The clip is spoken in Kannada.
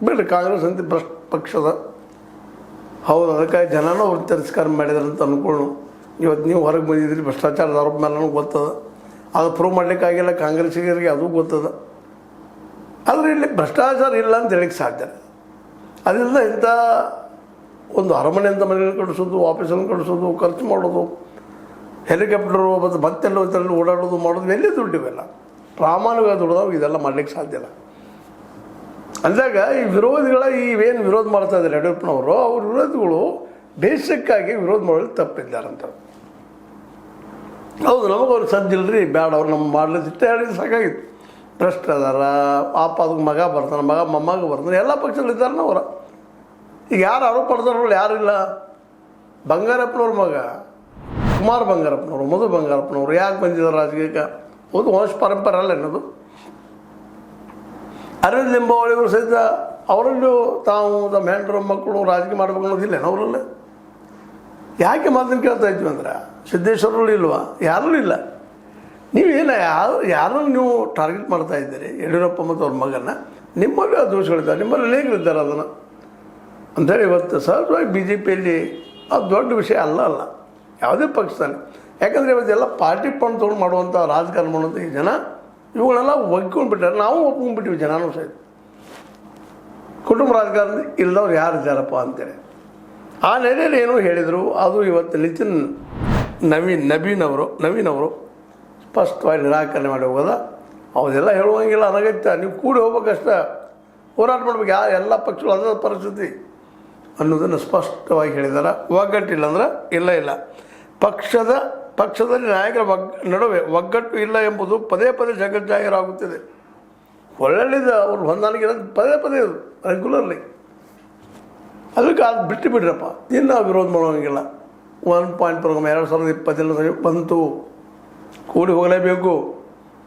ಬಿಡ್ರಿ, ಕಾಂಗ್ರೆಸ್ ಅಂತ ಭ್ರಷ್ಟ ಪಕ್ಷದ ಹೌದು, ಅದಕ್ಕಾಗಿ ಜನನೂ ಅವ್ರು ತಿರಸ್ಕಾರ ಮಾಡಿದ್ರು ಅಂತ ಅಂದ್ಕೊಳ್ಳು. ಇವತ್ತು ನೀವು ಹೊರಗೆ ಬಂದಿದ್ರಿ, ಭ್ರಷ್ಟಾಚಾರದ ಆರೋಪ ಮೇಲೆ ನನಗೆ ಗೊತ್ತದ, ಅದು ಪ್ರೂವ್ ಮಾಡಲಿಕ್ಕಾಗಿಲ್ಲ ಕಾಂಗ್ರೆಸ್ಸಿಗರಿಗೆ, ಅದು ಗೊತ್ತದ. ಆದರೆ ಇಲ್ಲಿ ಭ್ರಷ್ಟಾಚಾರ ಇಲ್ಲ ಅಂತ ಹೇಳಿಕ್ಕೆ ಸಾಧ್ಯ. ಅದರಿಂದ ಇಂಥ ಒಂದು ಅರಮನೆಯಿಂದ ಮನೆಯನ್ನು ಕಳಿಸೋದು, ಆಫೀಸನ್ನು ಕಳಿಸೋದು, ಖರ್ಚು ಮಾಡೋದು, ಹೆಲಿಕಾಪ್ಟರು ಮತ್ತು ಮತ್ತೆಲ್ಲ ಓಡಾಡೋದು ಮಾಡೋದು, ಎಲ್ಲಿ ದುಡ್ಡಿವೆಲ್ಲ ಪ್ರಾಮಾಣಿಕವಾಗಿ ದುಡ್ದವು ಇದೆಲ್ಲ ಮಾಡಲಿಕ್ಕೆ ಸಾಧ್ಯ ಇಲ್ಲ. ಅಂದಾಗ ಈ ವಿರೋಧಿಗಳ ಇವೇನು ವಿರೋಧ ಮಾಡ್ತಾ ಇದ್ದಾರೆ ಯಡಿಯೂರಪ್ಪನವರು, ಅವ್ರ ವಿರೋಧಿಗಳು ಬೇಸಕ್ಕಾಗಿ ವಿರೋಧ ಮಾಡೋದು ತಪ್ಪಿದ್ದಾರಂತ. ಹೌದು, ನಮಗೆ ಅವ್ರು ಸಜ್ಜಿಲ್ರಿ, ಬೇಡ ಅವ್ರು ನಮ್ಮ ಮಾಡ್ಲಿಕ್ಕೆ ಹೇಳಿದ್ದು ಸಾಕಾಗಿತ್ತು. ಭ್ರಷ್ಟ ಅದಾರ, ಪಾಪ ಅದಕ್ಕೆ ಮಗ ಬರ್ತಾನೆ, ಮೊಮ್ಮಗ ಬರ್ತಾನೆ, ಎಲ್ಲ ಪಕ್ಷದಲ್ಲಿದ್ದಾರೆ ಅವರ. ಈಗ ಯಾರು ಆರೋಪ ಮಾಡ್ತಾರಲ್ಲ, ಯಾರಿಲ್ಲ. ಬಂಗಾರಪ್ಪನವ್ರ ಮಗ ಕುಮಾರ್ ಬಂಗಾರಪ್ಪನವರು, ಮಧು ಬಂಗಾರಪ್ಪನವರು ಯಾಕೆ ಬಂದಿದ್ದಾರೆ ರಾಜಕೀಯಕ್ಕೆ? ಒಂದು ವಂಶ ಪರಂಪರೆ ಅಲ್ಲ ಅನ್ನೋದು. ಅರವಿಂದ್ ಲಿಂಬಾವಳಿಯವರು ಸಹಿತ ಅವರಲ್ಲೂ ತಾವು ತಮ್ಮ ಹೆಂಡರು ಮಕ್ಕಳು ರಾಜಕೀಯ ಮಾಡ್ಬೇಕು ಅನ್ನೋದಿಲ್ಲ ಅವರಲ್ಲೇ. ಯಾಕೆ ಮಾತನ್ನು ಕೇಳ್ತಾ ಇದ್ವಿ ಅಂದ್ರೆ, ಸಿದ್ದೇಶ್ವರರು ಇಲ್ವಾ? ಯಾರೂ ಇಲ್ಲ. ನೀವೇನು ಯಾರನ್ನು ನೀವು ಟಾರ್ಗೆಟ್ ಮಾಡ್ತಾ ಇದ್ದೀರಿ? ಯಡಿಯೂರಪ್ಪ ಮತ್ತು ಅವ್ರ ಮಗನ. ನಿಮ್ಮಲ್ಲಿ ಆ ದೋಷಗಳಿದ್ದಾರೆ, ನಿಮ್ಮಲ್ಲಿ ಲೇಖರಿದ್ದಾರೆ ಅದನ್ನು ಅಂಥೇಳಿ ಇವತ್ತು ಸಹಜವಾಗಿ ಬಿ ಜೆ ಪಿಯಲ್ಲಿ ಅದು ದೊಡ್ಡ ವಿಷಯ ಅಲ್ಲ ಯಾವುದೇ ಪಕ್ಷದಲ್ಲಿ. ಯಾಕಂದರೆ ಇವತ್ತೆಲ್ಲ ಪಾರ್ಟಿ ಫಂಡ್ ತೊಗೊಂಡು ಮಾಡುವಂಥ ರಾಜಕಾರಣ ಮಾಡುವಂಥ ಈ ಜನ ಇವುಗಳೆಲ್ಲ ಒಗ್ಕೊಂಡ್ಬಿಟ್ಟಾರೆ. ನಾವು ಒಪ್ಕೊಂಡ್ಬಿಟ್ಟಿವಿ, ಜನನೂ ಸಹಿತ. ಕುಟುಂಬ ರಾಜಕಾರಣ ಇಲ್ಲದವ್ರು ಯಾರು ಇದ್ದಾರಪ್ಪ ಅಂತೇಳಿ ಆ ನೆಲೆಯಲ್ಲಿ ಏನೋ ಹೇಳಿದರು. ಅದು ಇವತ್ತು ನಿತಿನ್ ನವೀನ್ ಅವರು ಸ್ಪಷ್ಟವಾಗಿ ನಿರಾಕರಣೆ ಮಾಡಿ ಹೋಗೋದ. ಅವದೆಲ್ಲ ಹೇಳುವಂಗಿಲ್ಲ, ಅನಗತ್ಯ. ನೀವು ಕೂಡಿ ಹೋಗ್ಬೇಕಷ್ಟ, ಹೋರಾಟ ಮಾಡ್ಬೇಕು. ಎಲ್ಲ ಪಕ್ಷಗಳು ಅದರ ಪರಿಸ್ಥಿತಿ ಅನ್ನೋದನ್ನು ಸ್ಪಷ್ಟವಾಗಿ ಹೇಳಿದ್ದಾರೆ. ಒಗ್ಗಟ್ಟಿಲ್ಲ ಅಂದ್ರೆ ಇಲ್ಲ. ಪಕ್ಷದಲ್ಲಿ ನಾಯಕರ ನಡುವೆ ಒಗ್ಗಟ್ಟು ಇಲ್ಲ ಎಂಬುದು ಪದೇ ಜಗಜ್ಜಾಹೀರಾಗುತ್ತಿದೆ. ಒಳ್ಳೆಯದು ಅವ್ರು ಹೊಂದಾಣಿಕೆ ಇರೋದು ಪದೇ ರೆಗ್ಯುಲರ್ಲಿ. ಅದಕ್ಕೆ ಅದು ಬಿಟ್ಟು ಬಿಡ್ರಪ್ಪ, ಇನ್ನು ನಾವು ವಿರೋಧ ಮಾಡೋಂಗಿಲ್ಲ. 1 ಪಾಯಿಂಟ್ ಪ್ರೋಗ್ರಾಮ್ 2020 ಬಂತು, ಕೂಡಿ ಹೋಗಲೇಬೇಕು.